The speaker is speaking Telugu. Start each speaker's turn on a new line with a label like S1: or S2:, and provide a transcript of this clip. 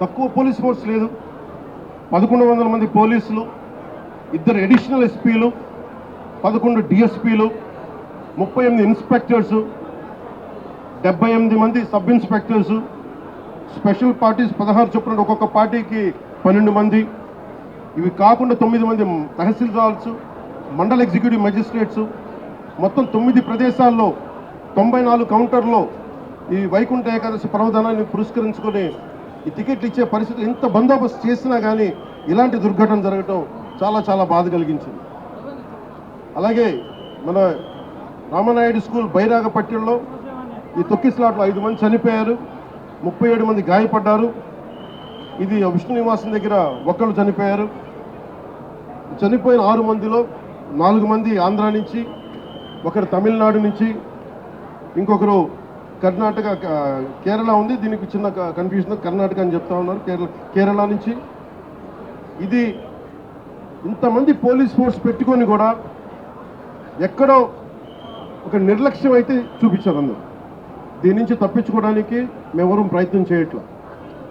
S1: తక్కువ పోలీస్ ఫోర్స్ లేదు. 1100 మంది పోలీసులు, 2 అడిషనల్ ఎస్పీలు, 11 డిఎస్పీలు, 38 ఇన్స్పెక్టర్సు, 78 మంది సబ్ ఇన్స్పెక్టర్సు, స్పెషల్ పార్టీస్ 16 చొప్పున ఒక్కొక్క పార్టీకి 12 మంది. ఇవి కాకుండా 9 మంది తహసీల్దార్స్, మండల ఎగ్జిక్యూటివ్ మెజిస్ట్రేట్స్, మొత్తం 9 ప్రదేశాల్లో 94 కౌంటర్లో ఈ వైకుంఠ ఏకాదశి పర్వదినాన్ని పురస్కరించుకొని ఈ టికెట్లు ఇచ్చే పరిస్థితి, ఎంత బందోబస్తు చేసినా కానీ ఇలాంటి దుర్ఘటన జరగటం చాలా చాలా బాధ కలిగించింది. అలాగే మన రామనాయుడు స్కూల్ బైరాగపట్నంలో ఈ తొక్కిస్లాట్లో 5 మంది చనిపోయారు, 37 మంది గాయపడ్డారు. ఇది విష్ణు నివాసం దగ్గర ఒకళ్ళు చనిపోయారు. చనిపోయిన 6 మందిలో 4 మంది ఆంధ్ర నుంచి, ఒకరు తమిళనాడు నుంచి, ఇంకొకరు కర్ణాటక, కేరళ ఉంది. దీనికి చిన్న కన్ఫ్యూజన్, కర్ణాటక అని చెప్తా ఉన్నారు, కేరళ నుంచి. ఇది ఇంతమంది పోలీస్ ఫోర్స్ పెట్టుకొని కూడా ఎక్కడో ఒక నిర్లక్ష్యం అయితే చూపించారు అందరూ. దీని నుంచి తప్పించుకోవడానికి మేమెవరూ ప్రయత్నం చేయట్లేదు.